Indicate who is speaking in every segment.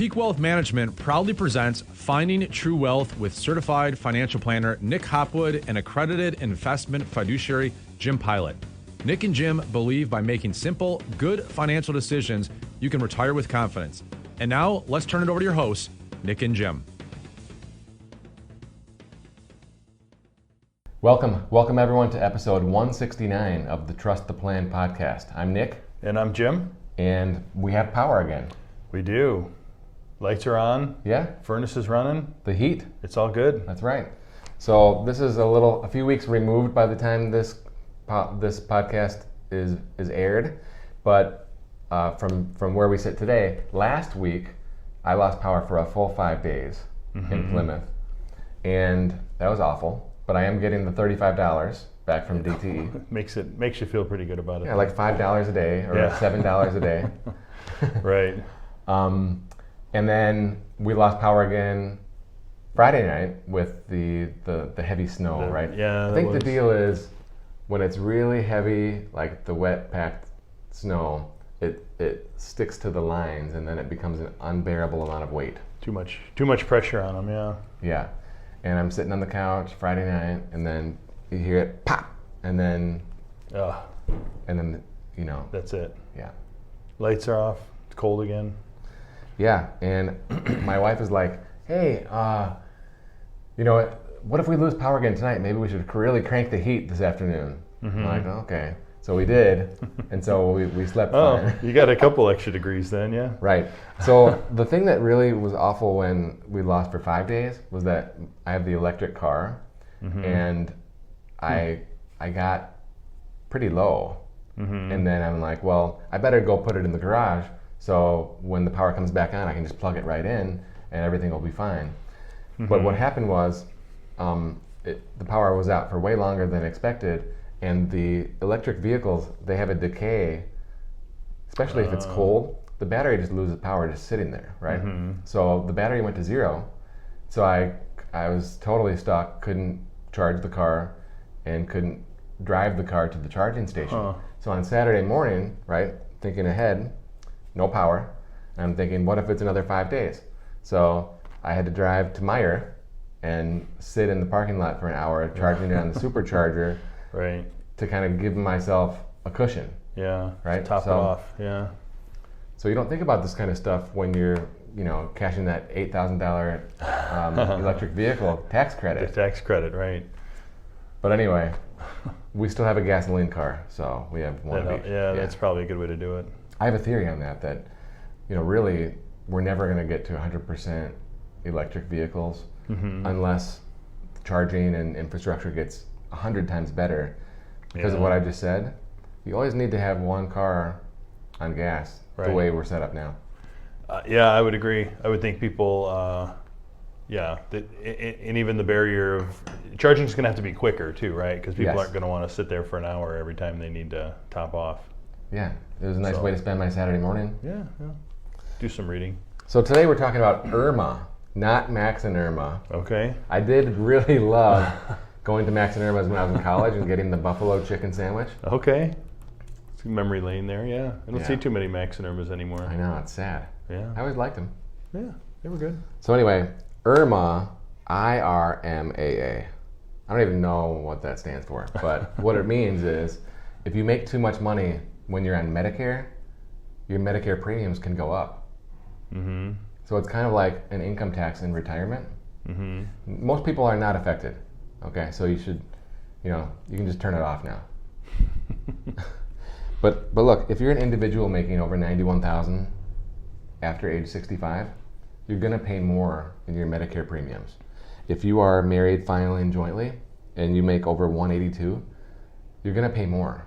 Speaker 1: Peak Wealth Management proudly presents Finding True Wealth with certified financial planner Nick Hopwood and accredited investment fiduciary Jim Pilat. Nick and Jim believe by making simple, good financial decisions, you can retire with confidence. And now, let's turn it over to your hosts, Nick and Jim.
Speaker 2: Welcome everyone to episode 169 of the Trust the Plan podcast. I'm Nick.
Speaker 3: And I'm Jim.
Speaker 2: And we have power again.
Speaker 3: We do. Lights are on.
Speaker 2: Yeah.
Speaker 3: Furnace is running.
Speaker 2: The heat.
Speaker 3: It's all good.
Speaker 2: That's right. So this is a few weeks removed by the time this podcast is aired. But from where we sit today, last week I lost power for a full 5 days in Plymouth. And that was awful. But I am getting the $35 back from DTE.
Speaker 3: Makes you feel pretty good about it.
Speaker 2: Yeah, like $5 a day or $7 a day.
Speaker 3: Right.
Speaker 2: And then we lost power again Friday night with the heavy snow, right?
Speaker 3: Yeah.
Speaker 2: I think the deal is when it's really heavy, like the wet packed snow, it sticks to the lines and then it becomes an unbearable amount of weight.
Speaker 3: Too much pressure on them, yeah.
Speaker 2: Yeah. And I'm sitting on the couch Friday night and then you hear it pop and then you know.
Speaker 3: That's it.
Speaker 2: Yeah.
Speaker 3: Lights are off. It's cold again.
Speaker 2: Yeah, and my wife is like, hey, you know what if we lose power again tonight? Maybe we should really crank the heat this afternoon. I'm like, okay. So we did, and so we slept fine.
Speaker 3: You got a couple extra degrees then, yeah?
Speaker 2: Right. So the thing that really was awful when we lost for 5 days was that I have the electric car, and I got pretty low. And then I'm like, well, I better go put it in the garage so when the power comes back on, I can just plug it right in and everything will be fine. But what happened was the power was out for way longer than expected, and the electric vehicles, they have a decay, especially if it's cold. The battery just loses power just sitting there, right? So the battery went to zero. So I was totally stuck, couldn't charge the car and couldn't drive the car to the charging station. So on Saturday morning, right, thinking ahead, no power. I'm thinking, what if it's another 5 days? So I had to drive to Meyer and sit in the parking lot for an hour, charging it on the supercharger,
Speaker 3: right,
Speaker 2: to kind of give myself a cushion.
Speaker 3: Yeah.
Speaker 2: Right.
Speaker 3: Top it off. Yeah.
Speaker 2: So you don't think about this kind of stuff when you're, cashing that $8,000 electric vehicle tax credit.
Speaker 3: The tax credit, right?
Speaker 2: But anyway, we still have a gasoline car, so we have one of each.
Speaker 3: Yeah, that's probably a good way to do it.
Speaker 2: I have a theory on that, really, we're never going to get to 100% electric vehicles unless charging and infrastructure gets 100 times better. Because of what I just said, you always need to have one car on gas, the way we're set up now.
Speaker 3: Yeah, I would agree. I would think people, and even the barrier of charging is going to have to be quicker too, right? Because people aren't going to want to sit there for an hour every time they need to top off.
Speaker 2: Yeah, it was a nice way to spend my Saturday morning.
Speaker 3: Yeah. Do some reading.
Speaker 2: So today we're talking about IRMAA, not Max and IRMAA.
Speaker 3: Okay.
Speaker 2: I did really love going to Max and IRMAA's when I was in college and getting the buffalo chicken sandwich.
Speaker 3: Okay. It's memory lane there, yeah. I don't see too many Max and IRMAA's anymore.
Speaker 2: I know, it's sad.
Speaker 3: Yeah.
Speaker 2: I always liked them.
Speaker 3: Yeah, they were good.
Speaker 2: So anyway, IRMAA, IRMAA. I don't even know what that stands for, but what it means is if you make too much money when you're on Medicare, your Medicare premiums can go up. So it's kind of like an income tax in retirement. Most people are not affected. Okay, so you should, you can just turn it off now. But look, if you're an individual making over $91,000 after age 65, you're gonna pay more in your Medicare premiums. If you are married filing jointly and you make over 182, you're gonna pay more.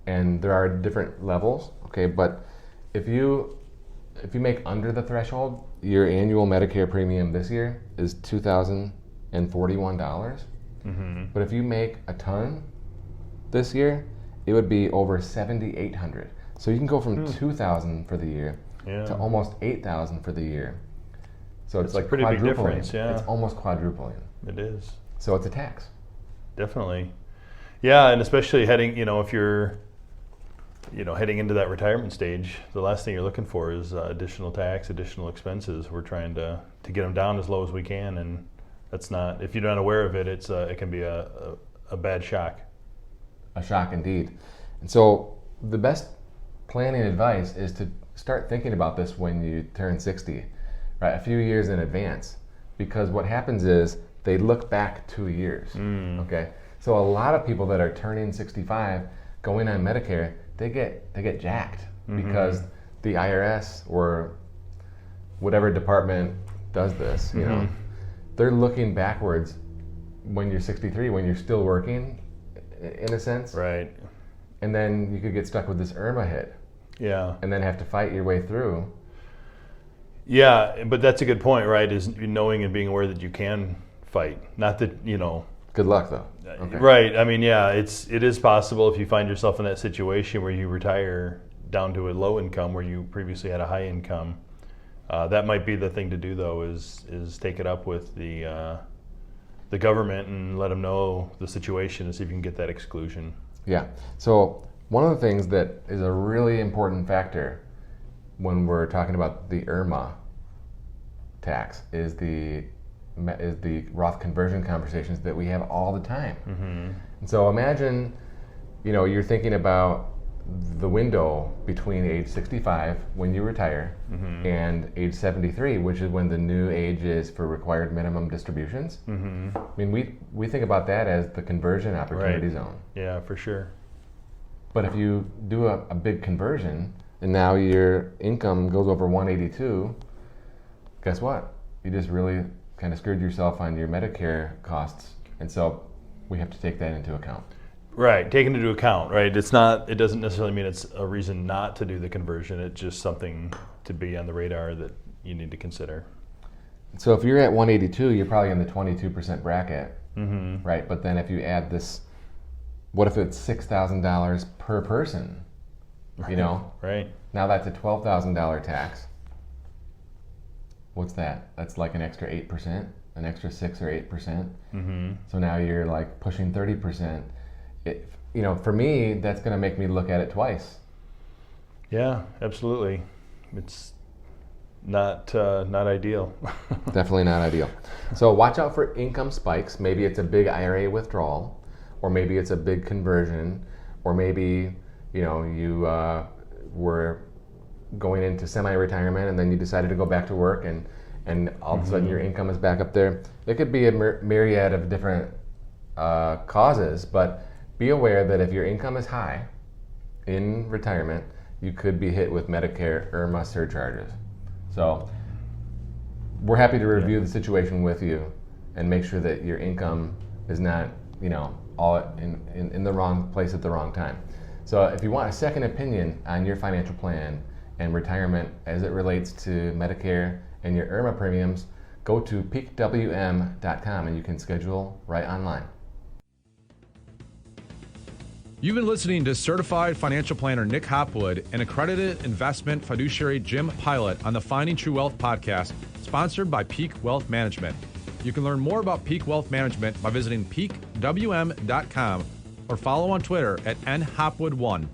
Speaker 2: And there are different levels, okay, but if you make under the threshold, your annual Medicare premium this year is $2,041. But if you make a ton this year, it would be over $7,800. So you can go from $2,000 for the year to almost $8,000 for the year. So it's like
Speaker 3: a pretty big
Speaker 2: quadrupling.
Speaker 3: difference, yeah.
Speaker 2: It's almost quadrupling.
Speaker 3: It is.
Speaker 2: So it's a tax.
Speaker 3: Definitely. Yeah, and especially heading, if you're heading into that retirement stage, the last thing you're looking for is additional tax, additional expenses. We're trying to get them down as low as we can, and that's not, if you're not aware of it, it can be a bad shock.
Speaker 2: A shock indeed. And so the best planning advice is to start thinking about this when you turn 60, right? A few years in advance, because what happens is they look back 2 years. Okay, so a lot of people that are turning 65, going on Medicare, they get jacked because the IRS or whatever department does this, they're looking backwards when you're 63, when you're still working, in a sense.
Speaker 3: Right.
Speaker 2: And then you could get stuck with this IRMAA hit.
Speaker 3: Yeah.
Speaker 2: And then have to fight your way through.
Speaker 3: Yeah, but that's a good point, right? Is knowing and being aware that you can fight. Not that,
Speaker 2: Good luck, though. Okay.
Speaker 3: Right. I mean, yeah, it is possible if you find yourself in that situation where you retire down to a low income where you previously had a high income. That might be the thing to do, though, is take it up with the government and let them know the situation and see if you can get that exclusion.
Speaker 2: Yeah. So one of the things that is a really important factor when we're talking about the IRMAA tax is the Roth conversion conversations that we have all the time. And so imagine, you're thinking about the window between age 65 when you retire and age 73, which is when the new age is for required minimum distributions. I mean, we think about that as the conversion opportunity zone.
Speaker 3: Yeah, for sure.
Speaker 2: But if you do a big conversion and now your income goes over 182, guess what? You just really kind of screwed yourself on your Medicare costs. And so we have to take that into account.
Speaker 3: Right, taken into account, right? It doesn't necessarily mean it's a reason not to do the conversion. It's just something to be on the radar that you need to consider.
Speaker 2: So if you're at 182, you're probably in the 22% bracket, right? But then if you add this, what if it's $6,000 per person,
Speaker 3: Right.
Speaker 2: Now that's a $12,000 tax. What's that? That's like an extra 8%, an extra 6 or 8%. So now you're like pushing 30%. For me, that's going to make me look at it twice.
Speaker 3: Yeah, absolutely. It's not ideal.
Speaker 2: Definitely not ideal. So watch out for income spikes. Maybe it's a big IRA withdrawal, or maybe it's a big conversion, or maybe you were going into semi-retirement and then you decided to go back to work and all of a sudden your income is back up there. There could be a myriad of different causes, but be aware that if your income is high in retirement, you could be hit with Medicare IRMAA surcharges. So we're happy to review the situation with you and make sure that your income is not, all in the wrong place at the wrong time. So if you want a second opinion on your financial plan and retirement as it relates to Medicare and your IRMAA premiums, go to peakwm.com and you can schedule right online.
Speaker 1: You've been listening to Certified Financial Planner Nick Hopwood and accredited investment fiduciary Jim Pilat on the Finding True Wealth podcast, sponsored by Peak Wealth Management. You can learn more about Peak Wealth Management by visiting peakwm.com or follow on Twitter at nhopwood1.